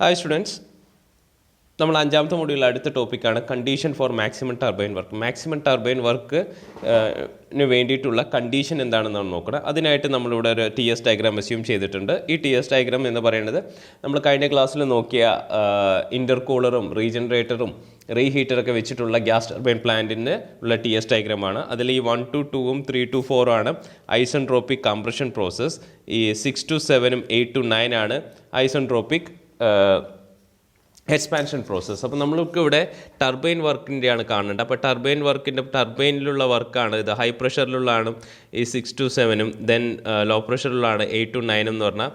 Hi students, നമ്മൾ അഞ്ചാമത്തെ മൊഡ്യൂളിൽ അടുത്ത ടോപ്പിക്കാണ് condition for maximum turbine work. Maximum turbine വർക്കിന് വേണ്ടിയിട്ടുള്ള കണ്ടീഷൻ എന്താണെന്നാണ് നോക്കണം. അതിനായിട്ട് നമ്മളിവിടെ ഒരു ടി എസ് ഡയഗ്രാം അസ്യൂം ചെയ്തിട്ടുണ്ട്. ഈ ടി എസ് ഡയഗ്രാം എന്ന് പറയുന്നത് നമ്മൾ കഴിഞ്ഞ ക്ലാസ്സിൽ നോക്കിയ ഇൻ്റർകൂളറും റീജനറേറ്ററും റീഹീറ്ററൊക്കെ വെച്ചിട്ടുള്ള ഗ്യാസ് ടർബൈൻ പ്ലാന്റിന് ഉള്ള ടി എസ് ഡയഗ്രാമാണ്. അതിൽ ഈ 1 to 2 3 to 4 ആണ് ഐസെൻട്രോപ്പിക് കംപ്രഷൻ പ്രോസസ്സ്. ഈ 6 to 7 8 to 9 ആണ് ഐസെൻട്രോപ്പിക് എക്സ്പാൻഷൻ പ്രോസസ്സ്. അപ്പോൾ നമ്മൾക്ക് ഇവിടെ ടർബൈൻ വർക്കിൻ്റെയാണ് കാണേണ്ടത്. അപ്പോൾ ടർബൈനിലുള്ള വർക്കാണ് ഇത്. ഹൈ പ്രഷറിലുള്ളതാണ് ഈ 6 to 7, ദെൻ ലോ പ്രഷറിലുള്ളതാണ് 8 to 9 എന്ന് പറഞ്ഞാൽ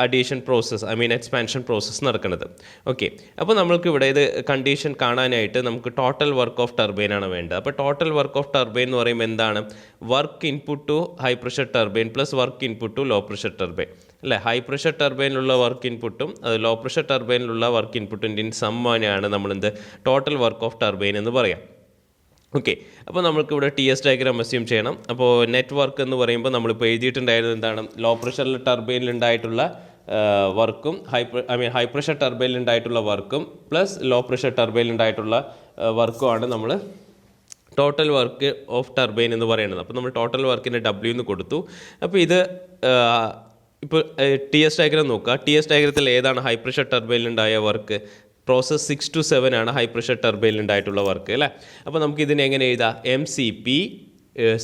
അഡീഷൻ പ്രോസസ്സ്, എക്സ്പാൻഷൻ പ്രോസസ്സ് നടക്കുന്നത്. ഓക്കെ, അപ്പോൾ നമ്മൾക്ക് ഇവിടെ ഇത് കണ്ടീഷൻ കാണാനായിട്ട് നമുക്ക് ടോട്ടൽ വർക്ക് ഓഫ് ടർബൈൻ ആണ് വേണ്ടത്. അപ്പോൾ ടോട്ടൽ വർക്ക് ഓഫ് ടർബൈൻ എന്ന് പറയുമ്പോൾ എന്താണ്? Work input to high pressure turbine plus work input to low pressure turbine അല്ലേ. ഹൈ പ്രഷർ ടർബൈനിലുള്ള വർക്ക് ഇൻപുട്ടും അത് ലോ പ്രഷർ ടർബൈനിലുള്ള വർക്ക് ഇൻപുട്ടിൻ്റെയും സമ്മാനമാണ് നമ്മളെന്ത് ടോട്ടൽ വർക്ക് ഓഫ് ടർബൈൻ എന്ന് പറയാം. ഓക്കെ, അപ്പോൾ നമ്മൾക്കിവിടെ ടി എസ് ഡയഗ്രാം അസ്യൂം ചെയ്യണം. അപ്പോൾ നെറ്റ് വർക്ക് എന്ന് പറയുമ്പോൾ നമ്മളിപ്പോൾ എഴുതിയിട്ടുണ്ടായിരുന്നത് എന്താണ്? ലോ പ്രഷറിൽ ടർബൈനിലുണ്ടായിട്ടുള്ള വർക്കും ഹൈ പ്രഷർ ടർബൈനിലുണ്ടായിട്ടുള്ള വർക്കും പ്ലസ് ലോ പ്രഷർ ടർബൈനിലുണ്ടായിട്ടുള്ള വർക്കുമാണ് നമ്മൾ ടോട്ടൽ വർക്ക് ഓഫ് ടർബൈൻ എന്ന് പറയുന്നത്. അപ്പോൾ നമ്മൾ ടോട്ടൽ വർക്കിൻ്റെ W എന്ന് കൊടുത്തു. അപ്പോൾ ഇത് ഇപ്പോൾ ടി എസ് ഡയഗ്രാം നോക്കുക. ടി എസ് ഡയഗ്രത്തിൽ ഏതാണ് ഹൈ പ്രഷർ ടർബൈനിലുണ്ടായ വർക്ക്? പ്രോസസ് 6 to 7 ആണ് ഹൈ പ്രഷർ ടർബൈനിലുണ്ടായിട്ടുള്ള വർക്ക് അല്ലേ. അപ്പോൾ നമുക്ക് ഇതിനെ എങ്ങനെ എഴുതാം? MCP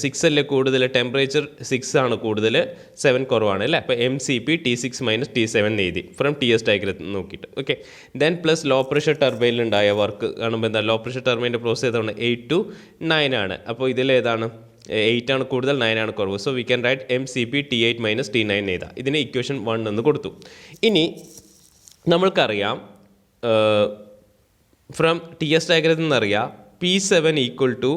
6 അല്ലേ കൂടുതൽ, ടെമ്പറേച്ചർ 6 ആണ് കൂടുതൽ, 7 കുറവാണ് അല്ലേ. അപ്പോൾ MCP T6 - T7 എഴുതി ഫ്രം ടി എസ് ഡയഗ്രത്തിൽ നോക്കിയിട്ട്. Okay, then plus low pressure ടർബൈനിലുണ്ടായ വർക്ക് കാണുമ്പോൾ എന്താ? ലോ പ്രഷർ ടർബൈൻ്റെ പ്രോസസ് ഏതാണ്? 8 to 9 ആണ്. അപ്പോൾ ഇതിലേതാണ്? 8 ആണ് കൂടുതൽ, 9 ആണ് കുറവ്. So we can right MCP T8 - T9 എഴുതാം. ഇതിന് ഇക്വേഷൻ 1 എന്ന് കൊടുത്തു. ഇനി നമ്മൾക്കറിയാം ഫ്രം ടി എസ് ഡയഗ്രത്തിൽ നിന്നറിയാം P7 =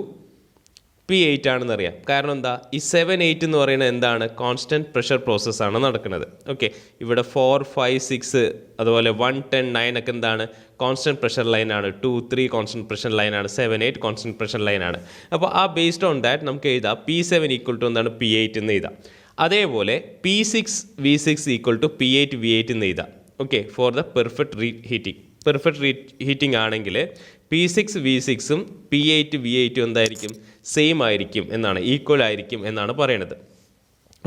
P8 ആണെന്നറിയാം. കാരണം എന്താ? ഈ 7 8 എന്ന് പറയുന്നത് എന്താണ്? കോൺസ്റ്റൻറ്റ് പ്രഷർ പ്രോസസ്സാണ് നടക്കുന്നത്. ഓക്കെ, ഇവിടെ 4 5 6 അതുപോലെ 1 10 9 ഒക്കെ എന്താണ്? കോൺസ്റ്റൻറ്റ് പ്രഷർ ലൈനാണ്. 2 3 കോൺസ്റ്റൻറ്റ് പ്രഷർ ലൈനാണ്. 7 8 കോൺസ്റ്റൻറ്റ് പ്രഷർ ലൈനാണ്. അപ്പോൾ ആ ബേസ്ഡ് ഓൺ ദാറ്റ് നമുക്ക് എഴുതാം P7 = എന്താണ്? P8 എന്ന് എഴുതാം. അതേപോലെ P6 V6 = P8 V8 എന്ന് എഴുതാം. Okay, for the perfect heating ആണെങ്കിൽ P6 V6ഉം P8 V8ഉം എന്തായിരിക്കും? സെയിം ആയിരിക്കും എന്നാണ്, ഈക്വൽ ആയിരിക്കും എന്നാണ് പറയുന്നത്.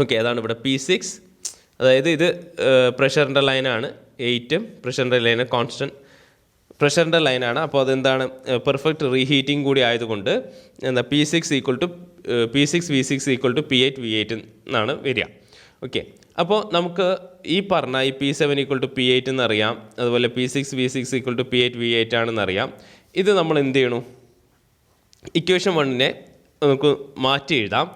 ഓക്കെ, അതാണ് ഇവിടെ P6, അതായത് ഇത് പ്രഷറിൻ്റെ ലൈനാണ്, 8ഉം പ്രഷറിൻ്റെ ലൈന് കോൺസ്റ്റൻറ്റ് പ്രഷറിൻ്റെ ലൈനാണ്. അപ്പോൾ അതെന്താണ്? പെർഫെക്റ്റ് റീഹീറ്റിംഗ് കൂടി ആയതുകൊണ്ട് എന്താ P6 V6 = P8 V8 എന്നാണ് വരിക. ഓക്കെ, അപ്പോൾ നമുക്ക് ഈ പറഞ്ഞ ഈ P7 = P8 എന്നറിയാം, അതുപോലെ P6 V6 = P8 V8 ആണെന്നറിയാം. ഇത് നമ്മൾ എന്ത് ചെയ്യണു? ഇക്വേഷൻ 1നെ നമുക്ക് മാറ്റി എഴുതാം.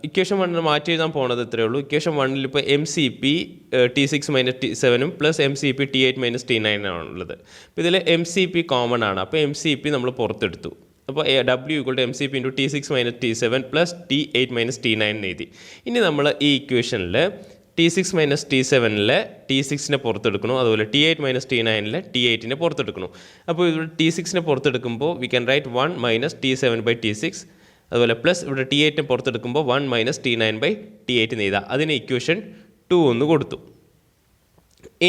ഇക്വേഷൻ 1 മാറ്റി എഴുതാൻ പോണത് ഇത്രയേ ഉള്ളൂ. ഇക്വേഷൻ 1ൽ ഇപ്പോൾ MCP T6 - T7 plus MCP T8 - T9 ആണുള്ളത്. അപ്പോൾ ഇതിൽ MCP കോമൺ ആണ്. അപ്പോൾ MCP നമ്മൾ പുറത്തെടുത്തു. അപ്പോൾ W = MCP × T6 - T7 plus T8 - T9 എഴുതി. ഇനി നമ്മൾ ഈ ഇക്വേഷനിൽ T6 - T7 T6നെ പുറത്തെടുക്കണം, അതുപോലെ T8 - T9 T8നെ പുറത്തെടുക്കണം. അപ്പോൾ ഇവിടെ T6നെ പുറത്തെടുക്കുമ്പോൾ വി ക്യാൻ റൈറ്റ് 1 - T7/T6, അതുപോലെ പ്ലസ് ഇവിടെ T8നെ പുറത്തെടുക്കുമ്പോൾ 1 - T9/T8 എന്ന് എഴുതാം. അതിന് ഇക്വേഷൻ 2 എന്ന് കൊടുത്തു.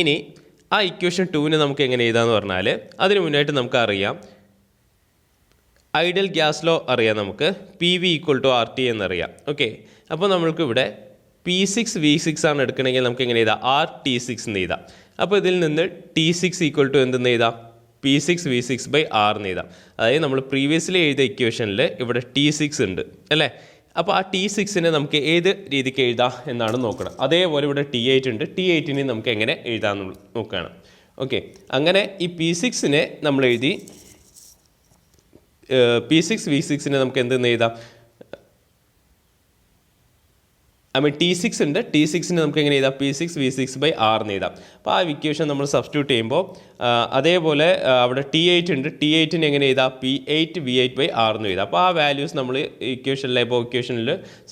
ഇനി ആ ഇക്വേഷൻ 2നെ നമുക്ക് എങ്ങനെ എഴുതാമെന്ന് പറഞ്ഞാൽ അതിന് മുന്നായിട്ട് നമുക്കറിയാം ഐഡിയൽ ഗ്യാസ് ലോ അറിയാം. നമുക്ക് PV = RT എന്നറിയാം. ഓക്കെ, അപ്പോൾ നമ്മൾക്ക് ഇവിടെ P6 V6 ആണ് എടുക്കണമെങ്കിൽ നമുക്ക് എങ്ങനെ എഴുതാം? RT6 എന്ന് എഴുതാം. അപ്പോൾ ഇതിൽ നിന്ന് T6 = എന്തെന്ന് എഴുതാം? P6 V6/R എന്ന് എഴുതാം. അതായത് നമ്മൾ പ്രീവിയസ്ലി എഴുതിയ ഇക്വേഷനിൽ ഇവിടെ T6 ഉണ്ട് അല്ലേ. അപ്പോൾ ആ T6നെ നമുക്ക് ഏത് രീതിക്ക് എഴുതാം എന്നാണ് നോക്കണം. അതേപോലെ ഇവിടെ T8 ഉണ്ട്. T8നെ നമുക്ക് എങ്ങനെ എഴുതാമെന്ന് നോക്കുകയാണ്. ഓക്കെ, അങ്ങനെ ഈ P6നെ നമ്മൾ എഴുതി. P6 V6നെ നമുക്ക് എന്തെന്ന് എഴുതാം? T6 ഉണ്ട്. T6നെ നമുക്ക് എങ്ങനെ എഴുതാം? P6 V6/R എന്ന് എഴുതാം. അപ്പോൾ ആ ഇക്വേഷൻ നമ്മൾ സബ്സ്റ്റിറ്റ്യൂട്ട് ചെയ്യുമ്പോൾ അതേപോലെ അവിടെ T8 ഉണ്ട്. T8നെ എങ്ങനെ എഴുതാം? P8 V8/R എന്ന് എഴുതാം. അപ്പോൾ ആ വാല്യൂസ് നമ്മൾ ഇക്വേഷനിൽ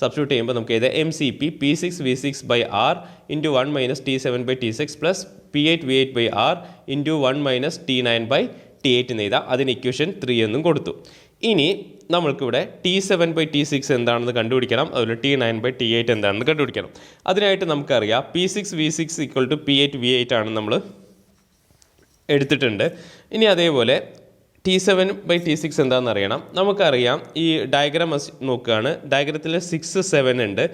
സബ്സ്റ്റിറ്റ്യൂട്ട് ചെയ്യുമ്പോൾ നമുക്ക് എഴുതാം MCP P6 V6/R × 1 - T7/T6 plus P8 V8/R × 1 - T9/T8 എന്ന് എഴുതാം. അതിന് ഇക്വേഷൻ 3 എന്നും കൊടുത്തു. ഇനി നമ്മൾക്കിവിടെ T7/T6 എന്താണെന്ന് കണ്ടുപിടിക്കണം, അതുപോലെ T9/T8 എന്താണെന്ന് കണ്ടുപിടിക്കണം. അതിനായിട്ട് നമുക്കറിയാം P6 V6 = P8 V8 ആണ് നമ്മൾ എടുത്തിട്ടുണ്ട്. ഇനി അതേപോലെ T7/T6 എന്താണെന്ന് അറിയണം. നമുക്കറിയാം ഈ ഡയഗ്രാം നോക്കുകയാണ്. ഡയഗ്രത്തിൽ 6, 7 ഉണ്ട്.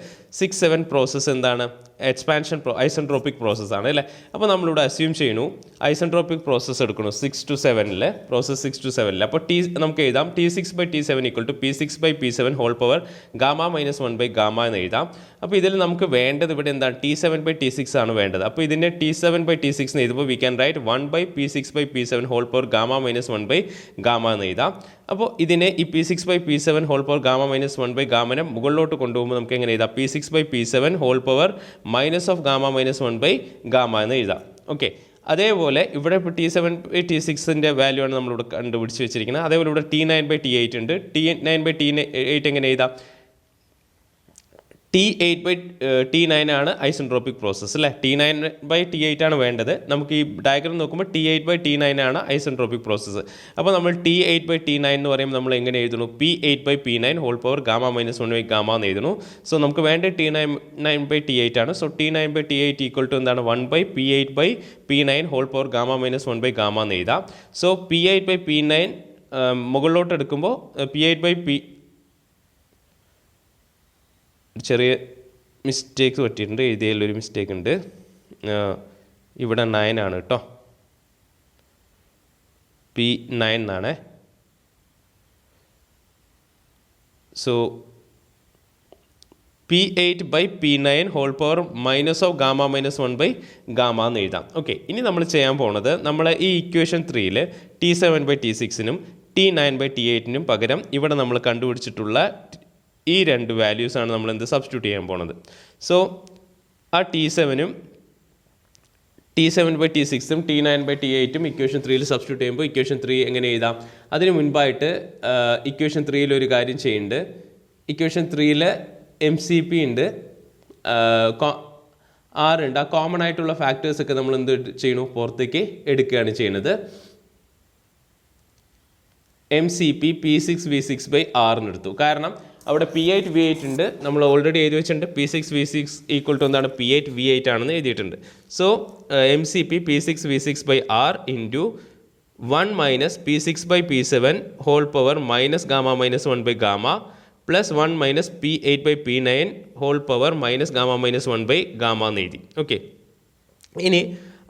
6, 7 പ്രോസസ്സ് എന്താണ്? എക്സ്പാൻഷൻ ഐസെൻട്രോപ്പിക് പ്രോസസ്സാണ് അല്ലേ? അപ്പോൾ നമ്മളിവിടെ അസ്യൂം ചെയ്യുന്നു ഐസെൻട്രോപ്പിക് പ്രോസസ്സ് എടുക്കണം 6 to 7 പ്രോസസ്സ് 6 to 7 അപ്പോൾ നമുക്ക് എഴുതാം T6/T7 = P6/P7 whole power gamma minus 1/γ എന്ന് എഴുതാം. അപ്പോൾ ഇതിൽ നമുക്ക് വേണ്ടത് ഇവിടെ എന്താണ്? T7/T6 ആണ് വേണ്ടത്. അപ്പോൾ ഇതിൻ്റെ T7/T6 എന്ന് എഴുതുമ്പോൾ we can write 1/P6/P7 whole power gamma minus 1/γ എന്ന് എഴുതാം. അപ്പോൾ ഇതിനെ ഈ P6/P7 whole power gamma minus 1/γ മുകളിലോട്ട് കൊണ്ടുപോകുമ്പോൾ നമുക്ക് എങ്ങനെ എഴുതാം? P6/P7 whole power minus of gamma minus 1/γ എന്ന് എഴുതാം. ഓക്കെ, അതേപോലെ ഇവിടെ ഇപ്പോൾ T7/T6 വാല്യൂ ആണ് നമ്മളിവിടെ കണ്ടുപിടിച്ച് വെച്ചിരിക്കുന്നത്. അതേപോലെ ഇവിടെ T9/T8 ഉണ്ട്. T9/T8 എങ്ങനെ എഴുതാം? T8/T9 ആണ് ഐസെൻട്രോപ്പിക് പ്രോസസ്സ് അല്ലേ? T9/T8 ആണ് വേണ്ടത്. നമുക്ക് ഈ ഡയഗ്രാം നോക്കുമ്പോൾ T8/T9 ആണ് ഐസെൻട്രോപ്പിക് പ്രോസസ്സ്. അപ്പോൾ നമ്മൾ T8/T9 എന്ന് പറയുമ്പോൾ നമ്മൾ എങ്ങനെ എഴുതുന്നു? P8/P9 whole power gamma minus 1/γ എന്ന് എഴുതുന്നു. സോ നമുക്ക് വേണ്ടത് T9/T8 ആണ്. സോ T9/T8 = എന്താണ്? 1/P8/P9 whole power gamma minus 1/γ എന്ന് എഴുതാം. സോ P8/P9 മുകളിലോട്ട് എടുക്കുമ്പോൾ ചെറിയ മിസ്റ്റേക്സ് പറ്റിയിട്ടുണ്ട്. എഴുതിയതിലൊരു മിസ്റ്റേക്ക് ഉണ്ട്. ഇവിടെ 9 ആണ് കേട്ടോ. P9 എന്നാണ്. So P8/P9 whole power minus of gamma minus 1/γ എന്ന് എഴുതാം. ഓക്കെ, ഇനി നമ്മൾ ചെയ്യാൻ പോകുന്നത് നമ്മൾ ഈ ഇക്വേഷൻ 3ൽ T7/T6 T9/T8 പകരം ഇവിടെ നമ്മൾ കണ്ടുപിടിച്ചിട്ടുള്ള ഈ രണ്ട് വാല്യൂസാണ് നമ്മൾ എന്ത് സബ്സ്റ്റിറ്റ്യൂട്ട് ചെയ്യാൻ പോകുന്നത്. സോ ആ T7/T6 T9/T8 ഇക്വേഷൻ 3ൽ സബ്സ്റ്റിറ്റ്യൂട്ട് ചെയ്യുമ്പോൾ ഇക്വേഷൻ 3 എങ്ങനെ എഴുതാം? അതിന് മുൻപായിട്ട് ഇക്വേഷൻ 3ൽ ഒരു കാര്യം ചെയ്യുന്നുണ്ട്. ഇക്വേഷൻ 3ൽ MCP ഉണ്ട്, R ഉണ്ട്. ആ കോമൺ ആയിട്ടുള്ള ഫാക്ടേഴ്സൊക്കെ നമ്മൾ എന്ത് ചെയ്യണു? പുറത്തേക്ക് എടുക്കുകയാണ് ചെയ്യുന്നത്. MCP P6V6/R എന്ന് എടുത്തു. കാരണം അവിടെ P8 V8 ഉണ്ട്. നമ്മൾ ഓൾറെഡി എഴുതി വെച്ചിട്ടുണ്ട് P6 V6 = എന്താണ്? P8 V8 ആണെന്ന് എഴുതിയിട്ടുണ്ട്. So MCP P6V6/R × 1 - P6/P7 whole power minus gamma minus 1/γ plus 1 - P8/P9 whole power minus gamma minus 1/γ എന്ന് എഴുതി. ഓക്കെ, ഇനി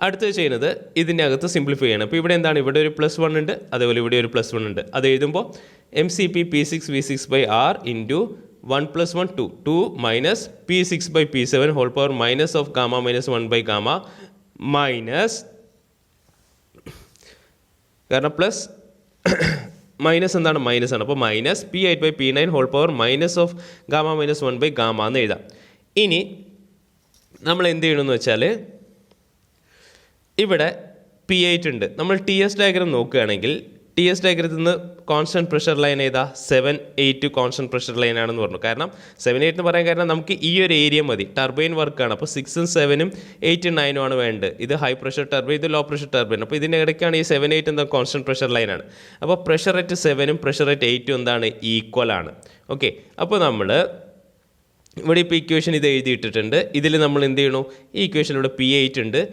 അടുത്തത് ചെയ്യുന്നത് ഇതിൻ്റെ അകത്ത് സിംപ്ലിഫൈ ചെയ്യണം. അപ്പോൾ ഇവിടെ എന്താണ്? ഇവിടെ ഒരു +1 ഉണ്ട്, അതേപോലെ ഇവിടെ ഒരു +1 ഉണ്ട്. അത് എഴുതുമ്പോൾ MCP P6V6/R × 1 + 1 2 minus P6/P7 whole power minus of gamma minus 1/γ മൈനസ്, കാരണം പ്ലസ് മൈനസ് എന്താണ്? മൈനസ് ആണ്. അപ്പോൾ minus P8/P9 whole power minus of gamma minus 1/γ എന്ന് എഴുതാം. ഇനി നമ്മൾ എന്ത് ചെയ്യണമെന്ന് വെച്ചാൽ ഇവിടെ P8 ഉണ്ട്. നമ്മൾ TS ഡയഗ്രാം നോക്കുകയാണെങ്കിൽ TS ഡയഗ്രത്തിൽ നിന്ന് കോൺസ്റ്റൻറ്റ് പ്രഷർ ലൈൻ ഏതാ? 7, 8 കോൺസ്റ്റൻറ്റ് പ്രഷർ ലൈനാണെന്ന് പറഞ്ഞു. കാരണം 7, 8 എന്ന് പറയാൻ കാരണം നമുക്ക് ഈ ഒരു ഏരിയ മതി, ടർബൈൻ വർക്കാണ്. അപ്പോൾ 6, 7, 8, 9 ആണ് വേണ്ടത്. ഇത് ഹൈ പ്രഷർ ടർബൈൻ, ഇത് ലോ പ്രഷർ ടർബൈൻ. അപ്പോൾ ഇതിൻ്റെ ഇടയ്ക്കാണ് ഈ 7, 8 എന്താ? കോൺസ്റ്റൻറ്റ് പ്രഷർ ലൈനാണ്. അപ്പോൾ പ്രഷർ അറ്റ് 7 പ്രഷർ അറ്റ് 8 എന്താണ്? ഈക്വൽ ആണ്. ഓക്കെ, അപ്പോൾ നമ്മൾ ഇവിടെ ഇപ്പോൾ ഇക്വേഷൻ ഇത് എഴുതിയിട്ടിട്ടുണ്ട്. ഇതിൽ നമ്മൾ എന്ത് ചെയ്യണു? ഈ ഇക്വേഷനിലൂടെ P8 ഉണ്ട്,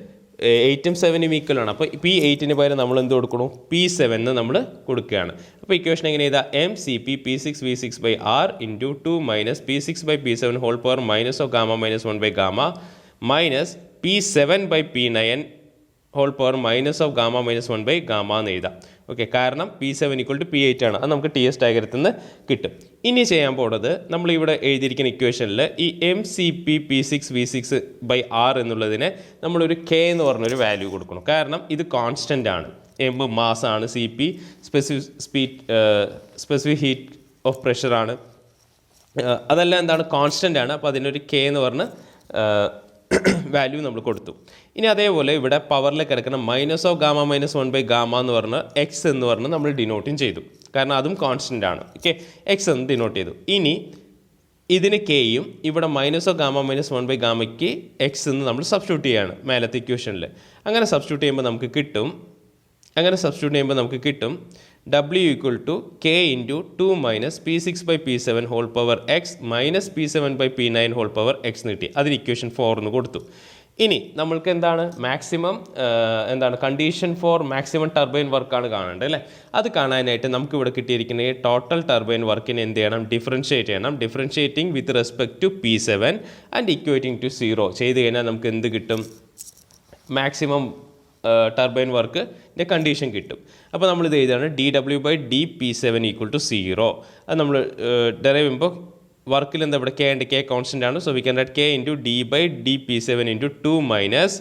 8ഉം 7ഉം ഈക്വൽ ആണ്. അപ്പോൾ P8 പകരം നമ്മൾ എന്ത് കൊടുക്കണം? P7 നമ്മൾ കൊടുക്കുകയാണ്. അപ്പോൾ ഇക്വേഷൻ എങ്ങനെ ചെയ്താൽ? MCP P6V6/R × 2 - P6/P7 whole power minus of gamma minus 1/γ മൈനസ് P7/P9 whole power minus of gamma minus 1/γ എന്ന് എഴുതാം. ഓക്കെ, കാരണം P7 = P8 ആണ്. അത് നമുക്ക് TS ഡയഗ്രത്തിൽ നിന്ന് കിട്ടും. ഇനി ചെയ്യാൻ പോകുന്നത് നമ്മളിവിടെ എഴുതിയിരിക്കുന്ന ഇക്വേഷനിൽ ഈ MCP P6V6/R എന്നുള്ളതിനെ നമ്മളൊരു K എന്ന് പറഞ്ഞൊരു വാല്യൂ കൊടുക്കണം. കാരണം ഇത് കോൺസ്റ്റൻ്റ് ആണ്. M മാസാണ്, CP സ്പെസിഫിക് ഹീറ്റ് ഓഫ് പ്രഷറാണ്. അതെല്ലാം എന്താണ്? കോൺസ്റ്റൻ്റ് ആണ്. അപ്പോൾ അതിനൊരു K എന്ന് പറഞ്ഞ് വാല്യൂ നമ്മൾ കൊടുത്തു. ഇനി അതേപോലെ ഇവിടെ പവറിൽ കിടക്കുന്ന മൈനസ് ഓഫ് ഗാമ മൈനസ് 1/γ എന്ന് പറഞ്ഞ് എക്സ് എന്ന് പറഞ്ഞ് നമ്മൾ ഡിനോട്ടും ചെയ്തു. കാരണം അതും കോൺസ്റ്റൻ്റ് ആണ്. ഓക്കെ, എക്സ് എന്ന് ഡിനോട്ട് ചെയ്തു. ഇനി ഇതിന് കെയും ഇവിടെ മൈനസ് ഓഫ് ഗാമ മൈനസ് 1/γ എക്സ് എന്ന് നമ്മൾ സബ്സ്റ്റിറ്റ്യൂട്ട് ചെയ്യുകയാണ് മേലത്തെ ഇക്വേഷനിൽ. അങ്ങനെ സബ്സ്റ്റിറ്റ്യൂട്ട് ചെയ്യുമ്പോൾ നമുക്ക് കിട്ടും W = K × 2 - P6/P7 whole power X minus P7/P9 whole power X എന്ന് കിട്ടി. അതിന് ഇക്വേഷൻ 4 എന്ന് കൊടുത്തു. ഇനി നമ്മൾക്ക് എന്താണ് മാക്സിമം എന്താണ് കണ്ടീഷൻ ഫോർ മാക്സിമം ടർബൈൻ വർക്കാണ് കാണേണ്ടത് അല്ലേ. അത് കാണാനായിട്ട് നമുക്ക് ഇവിടെ കിട്ടിയിരിക്കുന്ന ഈ ടോട്ടൽ ടർബൈൻ വർക്കിനെ എന്ത് ചെയ്യണം, ഡിഫറൻഷ്യേറ്റ് ചെയ്യണം. Differentiating with respect to P7 and equating to 0 ചെയ്ത് കഴിഞ്ഞാൽ നമുക്ക് എന്ത് കിട്ടും, മാക്സിമം ടർബൈൻ വർക്കിൻ്റെ കണ്ടീഷൻ കിട്ടും. അപ്പോൾ നമ്മളിത് എഴുതുകയാണ് dW/dP7 = 0. അത് നമ്മൾ ഡെറൈവ് ചെയ്യുമ്പോൾ വർക്കിൽ എന്താ ഇവിടെ കെ ഉണ്ട്, കെ കോൺസ്റ്റൻ്റ് ആണ്. So we can write k × d/dP7 × 2 minus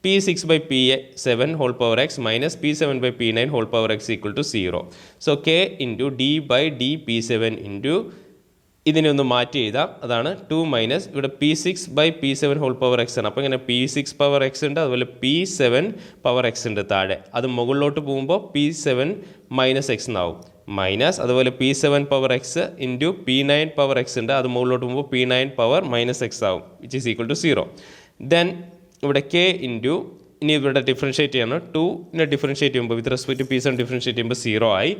P6/P7 whole power x minus P7/P9 whole power x = 0. So k × d/dP7 × ഇതിനെ ഒന്ന് മാറ്റി എഴുതാം. അതാണ് 2 മൈനസ് ഇവിടെ P6/P7 ഹോൾ പവർ x ആണ്. അപ്പോൾ ഇങ്ങനെ P6 പവർ x ഉണ്ട്, അതുപോലെ P7 പവർ x ഉണ്ട് താഴെ. അത് മുകളിലോട്ട് പോകുമ്പോൾ P7 മൈനസ് x എന്നാവും. മൈനസ് അതുപോലെ P7 power x into P9 power x ഉണ്ട്, അത് മുകളിലോട്ട് പോകുമ്പോൾ P9 പവർ മൈനസ് x ആവും, which is equal to 0. Then ഇവിടെ k ഇൻറ്റു ഇനി ഇവിടെ ഡിഫറൻഷ്യേറ്റ് ചെയ്യണം. 2നെ ഡിഫറൻഷ്യേറ്റ് ചെയ്യുമ്പോൾ വിത്ത് റെസ്പെക്ട് ടു P7 ഡിഫറൻഷ്യേറ്റ് ചെയ്യുമ്പോൾ 0 ആയി.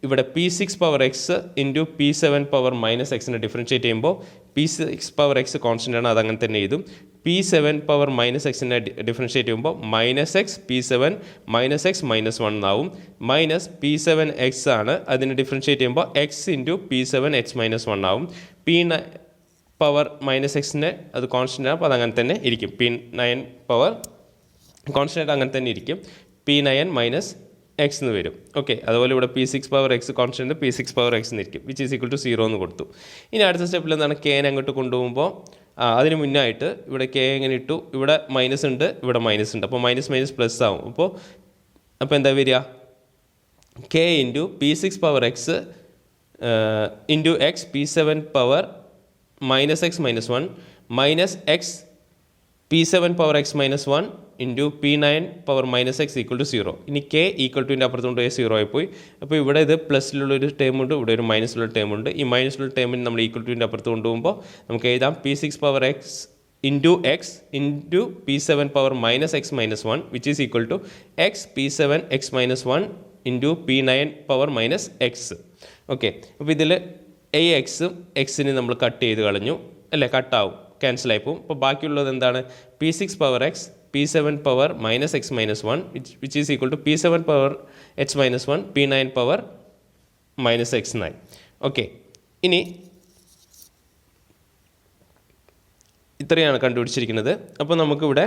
ഇവിടെ P6 power x into P7 power minus എക്സിനെ ഡിഫറൻഷ്യേറ്റ് ചെയ്യുമ്പോൾ P6 പവർ x കോൺസ്റ്റൻ്റ് ആണ്, അതങ്ങനെ തന്നെ എഴുതും. P7 പവർ മൈനസ് എക്സിനെ ഡിഫറൻഷ്യേറ്റ് ചെയ്യുമ്പോൾ minus X P7 minus X minus 1 എന്നാവും. മൈനസ് P7 x ആണ്, അതിനെ ഡിഫറൻഷ്യേറ്റ് ചെയ്യുമ്പോൾ x into P7 x minus 1 ആവും. P9 പവർ മൈനസ് എക്സിനെ അത് കോൺസ്റ്റൻ്റ് ആണ്, അപ്പോൾ അതങ്ങനെ തന്നെ ഇരിക്കും. P9 പവർ കോൺസ്റ്റൻ്റ് അങ്ങനെ തന്നെ ഇരിക്കും. P9 മൈനസ് എക്സ് എന്ന് വരും. ഓക്കെ, അതുപോലെ ഇവിടെ P6 power x constant P6 power x എന്നിരിക്കും, വിച്ച് ഈസ് ഈക്വൽ ടു 0 എന്ന് കൊടുത്തു. ഇനി അടുത്ത സ്റ്റെപ്പിൽ എന്താണ്, കെനെ അങ്ങോട്ട് കൊണ്ടുപോകുമ്പോൾ അതിന് മുന്നായിട്ട് ഇവിടെ കെ എങ്ങനെ ഇട്ടു, ഇവിടെ മൈനസ് ഉണ്ട്, ഇവിടെ മൈനസ് ഉണ്ട്. അപ്പോൾ മൈനസ് മൈനസ് പ്ലസ് ആവും. അപ്പോൾ എന്താ വരിക, k into P6 power x into X P7 power minus X minus 1 minus X P7 power x minus 1 into P9 power minus X equal to 0. ഇനി k ഈക്വൽ ടുവിൻ്റെ അപ്പുറത്തുകൊണ്ട് 0 ആയിപ്പോയി. അപ്പോൾ ഇവിടെ ഇത് പ്ലസ്സിലുള്ളൊരു ടേം ഉണ്ട്, ഇവിടെ ഒരു മൈനസിലുള്ള ടേം ഉണ്ട്. ഈ മൈനസിലുള്ള ടേമിന് നമ്മൾ ഈക്വൽ ടുവിൻ്റെ അപ്പുറത്ത് കൊണ്ടുപോകുമ്പോൾ നമുക്ക് എഴുതാം P6 power x into X into P7 power minus X minus 1 which is equal to X P7 x minus 1 into P9 power minus X. Okay, അപ്പോൾ ഇതിൽ ഈ എക്സും എക്സിനെ നമ്മൾ കട്ട് ചെയ്ത് കളഞ്ഞു അല്ലേ, കട്ടാവും, ക്യാൻസൽ ആയി പോകും. അപ്പോൾ ബാക്കിയുള്ളത് എന്താണ്, P6 power x P7 power minus X minus 1 which is equal to P7 power H minus 1 P9 power minus X 9. Okay, ഇനി ഇത്രയാണ് കണ്ടുപിടിച്ചിരിക്കുന്നത്. അപ്പോൾ നമുക്കിവിടെ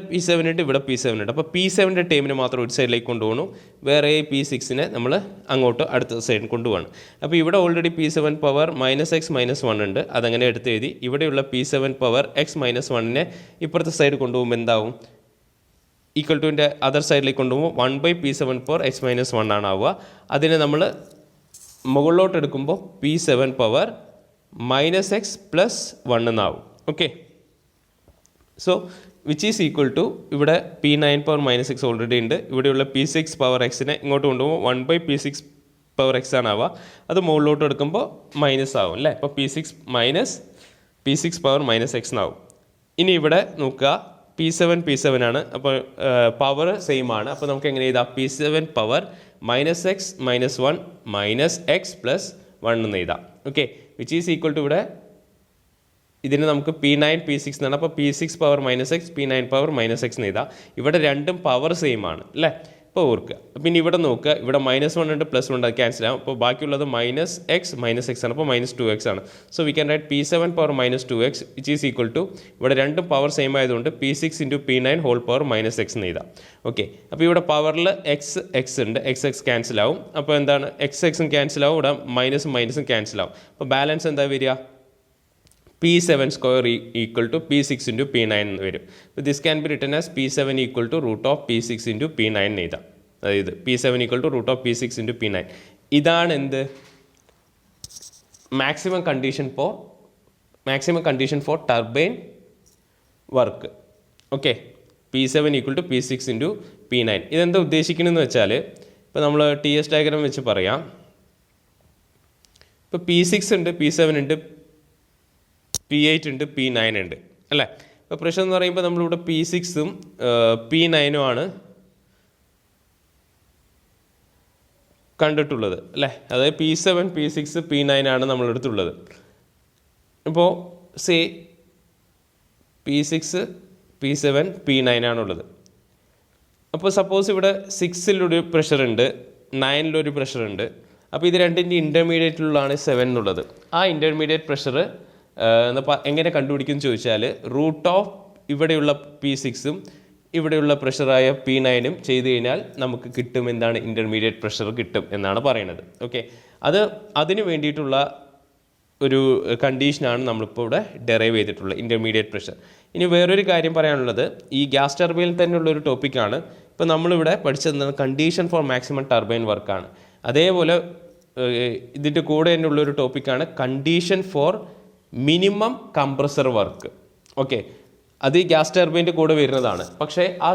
P7 ഉണ്ട്, ഇവിടെ P7 ഉണ്ട്. അപ്പോൾ P7ൻ്റെ ടേമിന് മാത്രം ഒരു സൈഡിലേക്ക് കൊണ്ടുപോകണം, വേറെ P6നെ നമ്മൾ അങ്ങോട്ട് അടുത്ത സൈഡിൽ കൊണ്ടുപോകണം. അപ്പോൾ ഇവിടെ already P7 power minus X minus 1 ഉണ്ട്, അതങ്ങനെ എടുത്ത് എഴുതി. ഇവിടെയുള്ള P7 പവർ എക്സ് മൈനസ് 1നെ ഇപ്പുറത്തെ സൈഡ് കൊണ്ടുപോകുമ്പോൾ എന്താവും, ഈക്വൽ ടുവിൻ്റെ അതർ സൈഡിലേക്ക് കൊണ്ടുപോകുമ്പോൾ 1/P7 പവർ എക്സ് മൈനസ് 1 ആണ് ആവുക. അതിനെ നമ്മൾ മുകളിലോട്ട് എടുക്കുമ്പോൾ P7 power minus X plus 1 എന്നാവും. Okay, so which is equal to ഇവിടെ P9 power minus X already ഉണ്ട്, ഇവിടെയുള്ള P6 പവർ എക്സിനെ ഇങ്ങോട്ട് കൊണ്ടുപോകുമ്പോൾ 1/P6 പവർ എക്സ് ആണ് ആവുക. അത് മുകളിലോട്ട് എടുക്കുമ്പോൾ മൈനസ് ആവും അല്ലേ. അപ്പോൾ P6 പവർ മൈനസ് എക്സ് എന്നാവും. ഇനി ഇവിടെ നോക്കുക, P7 ആണ്, അപ്പോൾ പവർ സെയിം ആണ്. അപ്പോൾ നമുക്ക് എങ്ങനെ എഴുതാം, P7 power minus X minus 1 minus X plus 1 എന്ന് എഴുതാം. Okay, which is equal to ഇവിടെ ഇതിന് നമുക്ക് P9 P6 എന്നാണ്. അപ്പോൾ P6 power minus X P9 power minus X എന്ന് എഴുതാം. ഇവിടെ രണ്ടും പവർ സെയിം ആണ് അല്ലേ. ഇപ്പോൾ ഓർക്കുക, പിന്നെ ഇവിടെ നോക്കുക, ഇവിടെ -1 ഉണ്ട്, +1 ഉണ്ട്, അത് ക്യാൻസൽ ആവും. അപ്പോൾ ബാക്കിയുള്ളത് മൈനസ് എക്സ് ആണ്, അപ്പോൾ -2x ആണ്. So we can write P7 power -2x which is equal to, ഇവിടെ രണ്ടും പവർ സെയിം ആയതുകൊണ്ട് P6 into P9 whole power -x എന്ന് എഴുതാം. ഓക്കെ, അപ്പോൾ ഇവിടെ പവറിൽ എക്സ് ഉണ്ട്, എക്സ് ക്യാൻസൽ ആവും. അപ്പോൾ എന്താണ്, എക്സും ക്യാൻസൽ ആവും, ഇവിടെ മൈനസും ക്യാൻസൽ ആവും. അപ്പോൾ ബാലൻസ് എന്താ വരിക, P7 square equal to P6 into P9 എന്ന് വരും. അപ്പോൾ this can be written as P7 equal to root of P6 into P9 എന്ന് എഴുതാം. അതായത് P7 equal to root of P6 into P9. ഇതാണ് എന്ത്, maximum condition for turbine work. Okay, P7 equal to P6 into P9. ഇതെന്താ ഉദ്ദേശിക്കണമെന്ന് വെച്ചാൽ, ഇപ്പോൾ നമ്മൾ TS diagram വെച്ച് പറയാം. ഇപ്പോൾ P6 ഉണ്ട്, P7 ഉണ്ട്, P8 ഉണ്ട്, P9 ഉണ്ട് അല്ലേ. ഇപ്പോൾ പ്രശ്നം എന്ന് പറയുമ്പോൾ നമ്മളിവിടെ P6ഉം P9ഉം ആണ് കണ്ടിട്ടുള്ളത് അല്ലേ. അതായത് P7 P6 P9 ആണ് നമ്മളെടുത്തുള്ളത്. ഇപ്പോൾ P6 P7 P9 ആണുള്ളത്. അപ്പോൾ സപ്പോസ് ഇവിടെ 6-ലൊരു പ്രഷർ ഉണ്ട്, 9-ലൊരു പ്രഷർ ഉണ്ട്. അപ്പോൾ ഇത് രണ്ടിൻ്റെ ഇൻ്റർമീഡിയറ്റിലുള്ളതാണ് 7 എന്നുള്ളത്. ആ ഇൻ്റർമീഡിയറ്റ് പ്രഷർ എങ്ങനെ കണ്ടുപിടിക്കും എന്ന് ചോദിച്ചാൽ റൂട്ട് ഓഫ് ഇവിടെയുള്ള P6-ഉം ഇവിടെയുള്ള പ്രഷറായ P9-ഉം ചെയ്ത് കഴിഞ്ഞാൽ നമുക്ക് കിട്ടും എന്താണ് ഇൻ്റർമീഡിയറ്റ് പ്രഷർ കിട്ടും എന്നാണ് പറയുന്നത്. ഓക്കെ, അതിന് വേണ്ടിയിട്ടുള്ള ഒരു കണ്ടീഷനാണ് നമ്മളിപ്പോൾ ഇവിടെ ഡെറൈവ് ചെയ്തിട്ടുള്ളത്, ഇൻ്റർമീഡിയറ്റ് പ്രഷർ. ഇനി വേറൊരു കാര്യം പറയാനുള്ളത്, ഈ ഗ്യാസ് ടർബൈനിൽ തന്നെയുള്ളൊരു ടോപ്പിക്കാണ്. ഇപ്പോൾ നമ്മളിവിടെ പഠിച്ചത് കണ്ടീഷൻ ഫോർ മാക്സിമം ടർബൈൻ വർക്കാണ്. അതേപോലെ ഇതിൻ്റെ കൂടെ തന്നെയുള്ളൊരു ടോപ്പിക്കാണ് condition for minimum compressor work. Okay, അത് ഈ ഗ്യാസ് ടർബൈൻ്റെ കൂടെ വരുന്നതാണ്. പക്ഷേ ആ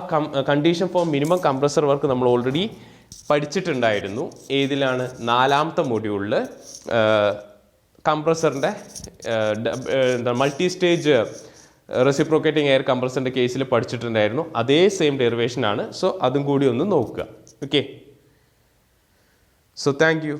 condition for minimum compressor work നമ്മൾ ഓൾറെഡി പഠിച്ചിട്ടുണ്ടായിരുന്നു. ഏതിലാണ്? 4ാമത്തെ മൊഡ്യൂളിൽ കംപ്രസറിൻ്റെ മൾട്ടി സ്റ്റേജ് റെസിപ്രോക്കേറ്റിംഗ് എയർ കംപ്രസറിൻ്റെ കേസിൽ പഠിച്ചിട്ടുണ്ടായിരുന്നു. അതേ സെയിം ഡെറിവേഷനാണ്. സോ അതും കൂടി ഒന്ന് നോക്കുക. Okay, so thank you.